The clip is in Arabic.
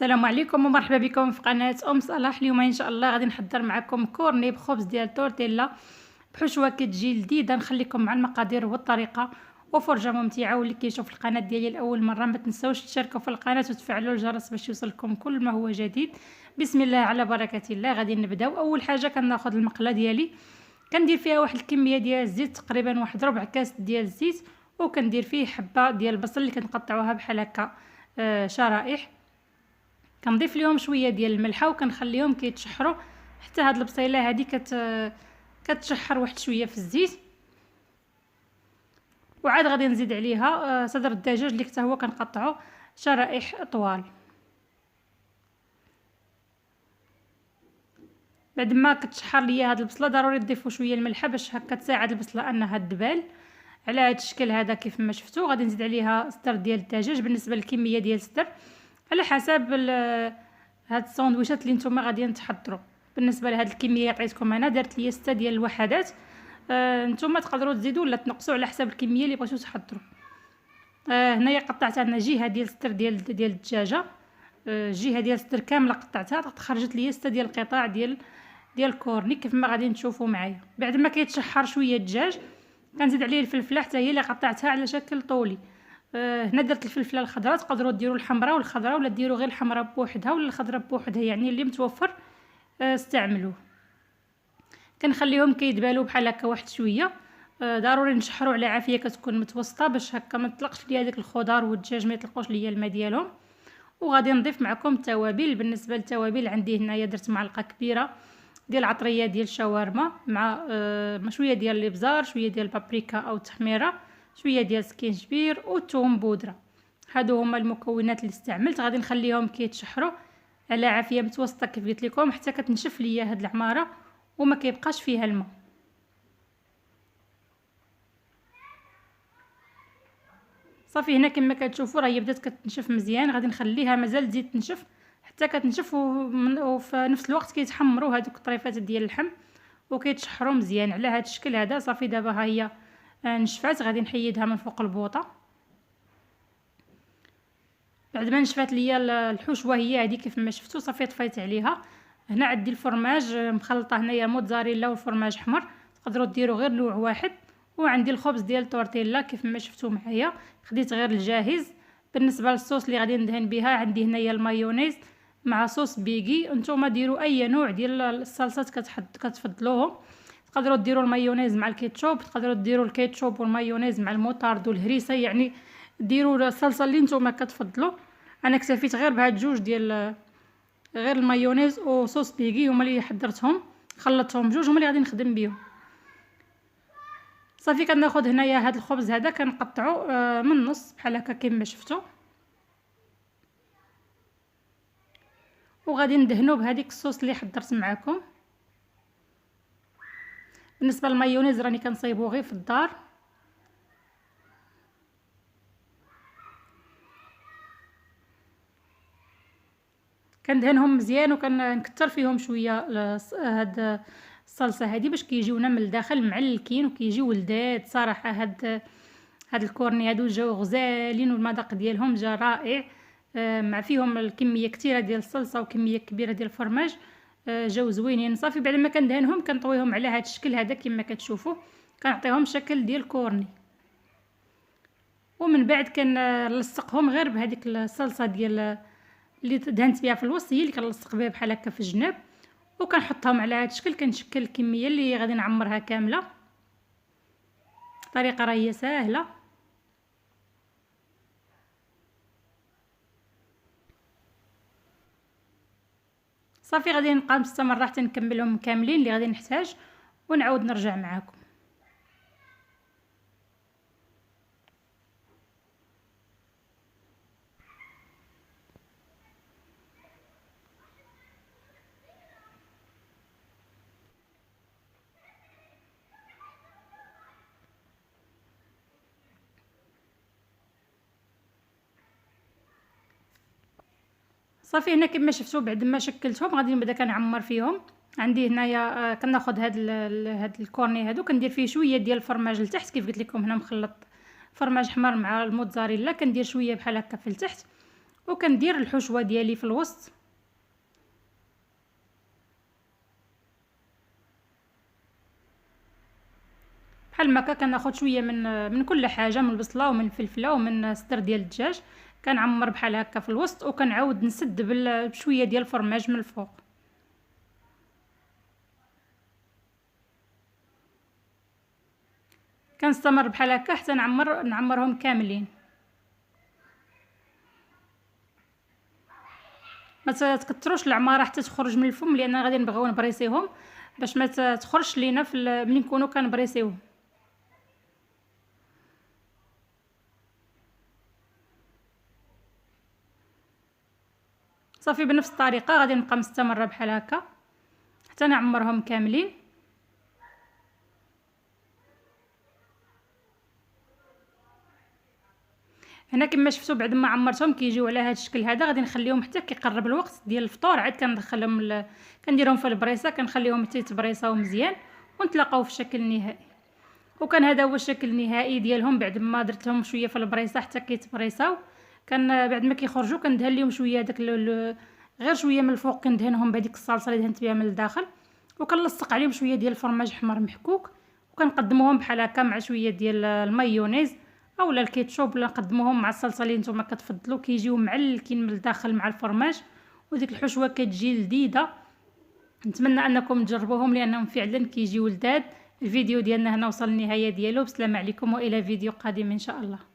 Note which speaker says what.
Speaker 1: السلام عليكم ومرحبا بكم في قناة صلاح. اليوم ان شاء الله غادي نحضر معكم كورني بخبز ديال تورتيلا بحشوه كتجي لذيذه. نخليكم مع المقادير والطريقه وفرجه ممتعه. واللي كيشوف القناه ديالي لاول مره ما تنساوش تشاركوا في القناه وتفعلوا الجرس باش يوصلكم كل ما هو جديد. بسم الله على بركه الله. غادي نبداو. اول حاجه كناخذ المقله ديالي، كندير فيها واحد الكميه ديال الزيت، تقريبا واحد ربع كاس ديال الزيت، وكندير فيه حبه ديال البصل اللي كنقطعوها بحال هكا شرائح. كنضيف ليهم شويه ديال الملحه وكنخليهم كيتشحروا حتى هاد البصيله هادي كتشحر واحد شويه في الزيت. وعاد غادي نزيد عليها صدر الدجاج اللي حتى هو كنقطعو شرائح طوال. بعد ما كتشحر ليا هاد البصله ضروري تضيفوا شويه الملحه باش هكا تساعد البصله انها تدبل على هاد الشكل هذا كيف ما شفتوا. غادي نزيد عليها صدر ديال الدجاج. بالنسبه للكميه ديال الصدر على حسب هاد الساندويشات اللي نتوما غاديين تحضروا. بالنسبه لهاد الكميه عطيتكم انا درت ليا 6 ديال الوحدات. نتوما تقدروا تزيدوا ولا تنقصوا على حسب الكميه اللي بغيتو تحضروا. هنايا قطعت انا جهه ديال الصدر ديال الدجاجه، جهه ديال الصدر كامله قطعتها، خرجت ليا 6 ديال القطع ديال الكورني كيف ما غادي تشوفوا معايا. بعد ما كيتشحر شويه الدجاج كنزيد عليه الفلفله حتى هي اللي قطعتها على شكل طولي. هنا درت الفلفله الخضراء، تقدروا ديروا الحمراء والخضراء ولا ديروا غير الحمراء بوحدها ولا الخضراء بوحدها، يعني اللي متوفر استعملوه. كنخليهم كيدبالوا بحال هكا واحد شويه. ضروري نشحروا على عافيه كتكون متوسطه باش هكا ما تطلقش ليا داك الخضار والدجاج ما يطلقوش ليا الماء ديالهم. وغادي نضيف معكم التوابل. بالنسبه للتوابل عندي هنايا درت معلقه كبيره ديال العطريه ديال الشاورما مع شويه ديال الابزار، شويه ديال البابريكا او التحميره، شويه ديال سكينجبير وثوم بودره. هادو هما المكونات اللي استعملت. غادي نخليهم كيتشحروا على عافيه متوسطه كيف قلت لكم حتى كتنشف ليا هاد العماره وما كيبقاش فيها الماء. صافي هنا كما كتشوفوا راهي بدات كتنشف مزيان. غادي نخليها مازال تزيد تنشف حتى كتنشف وفي نفس الوقت كيتحمروا هذوك الطريفات ديال اللحم وكيتشحروا مزيان على هذا الشكل هذا. صافي دابا ها هي نشفات. غادي نحيدها من فوق البوطه. بعد ما نشفات ليا الحشوه هي هذه كيف ما شفتوا صافي طفيت عليها. هنا عندي الفرماج مخلطه، هنايا موتزاريلا والفرماج احمر، تقدروا ديروا غير نوع واحد. وعندي الخبز ديال تورتيلا كيف ما شفتوا معايا، خديت غير الجاهز. بالنسبه للصوص اللي غادي ندهن بها عندي هنايا المايونيز مع صوص بيغي. نتوما ديروا اي نوع ديال الصلصات كتفضلوهم. تقدروا ديروا المايونيز مع الكيتشوب، تقدروا ديروا الكيتشوب والمايونيز مع الموطارد والهريسه، يعني ديروا الصلصه اللي نتوما كتفضلوا. انا اكتفيت غير بهاد جوج ديال غير المايونيز وصوص بيغي هما اللي حضرتهم، خلطتهم بجوج هما اللي غادي نخدم بهم. صافي كناخذ هنايا هاد الخبز هذا كنقطعو من النص بحال هكا كما شفتوا، وغادي ندهنو بهذيك الصوص اللي حضرت معكم. بالنسبه للمايونيز راني كنصايبو غير في الدار. كندهنهم مزيان وكنكثر فيهم شويه هاد الصلصه هذه باش كيجيونا من الداخل معلكين وكيجيو لذاذ صراحه. هاد الكورني هادو جاو غزالين والمذاق ديالهم جا رائع. مع فيهم الكميه كثيره ديال الصلصه وكميه كبيره ديال الفرماج، جاو زوينين. صافي بعد ما كندهنهم كنطويهم على هاد الشكل هذا كما كتشوفوا، كنعطيهم شكل ديال كورني. ومن بعد كنلصقهم غير بهذيك الصلصه ديال اللي دهنت بها في الوسط، هي اللي كنلصق بها بحال هكا في الجناب، وكنحطهم على هذا الشكل. كنشكل الكميه اللي غادي نعمرها كامله. الطريقه راه هي ساهله. صافي غادي نبقى مستمره حتى نكملهم كاملين اللي غادي نحتاج ونعاود نرجع معكم. صافي هنا كما شفتوا بعد ما شكلتهم غادي نبدا كنعمر فيهم. عندي هنايا كناخذ هاد الكورني هادو كندير فيه شويه ديال الفرماج لتحت كيف قلت لكم. هنا مخلط فرماج احمر مع الموتزاريلا، كندير شويه بحال هكا في التحت وكندير الحشوه ديالي في الوسط. بحال ما كناخذ شويه من كل حاجه، من البصله ومن الفلفله ومن الصدر ديال الدجاج، كنعمر بحال هكا في الوسط، وكنعاود نسد بشويه ديال الفرماج من الفوق. كنستمر بحال هكا حتى نعمرهم كاملين. ما تكثروش العماره حتى تخرج من الفم، لان غادي نبغيو نبريسيهم باش ما تخرجش لينا ملي نكونوا كنبريسيوهم. صافي بنفس الطريقه غادي نبقى مستمره بحال هكا حتى نعمرهم كاملين. هنا كما شفتوا بعد ما عمرتهم كيجيو على هذا الشكل هذا. غادي نخليهم حتى كيقرب الوقت ديال الفطور، عاد كندخلهم كنديرهم في البريصه، كنخليهم حتى يتبريصاو مزيان ونتلاقاو في الشكل النهائي. وكان هذا هو الشكل النهائي ديالهم بعد ما درتهم شويه في البريصه حتى كيتبريصاو. كان بعد ما كيخرجوا كندهن لهم شويه داك غير شويه من الفوق، كندهنهم بهذيك الصلصه اللي دهنت بها من الداخل، وكنلصق عليهم شويه ديال الفرماج حمر محكوك، وكنقدموهم بحال هكا مع شويه ديال المايونيز اولا الكيتشوب، ولا نقدموهم مع الصلصه اللي نتوما كتفضلوا، كيجيو معلكين من الداخل مع الفرماج، وديك الحشوه كتجي لذيذه. نتمنى انكم تجربوهم لانهم فعلا كيجيو لذاذ. الفيديو ديالنا هنا وصل للنهايه ديالو. بسلام عليكم والى فيديو قادم ان شاء الله.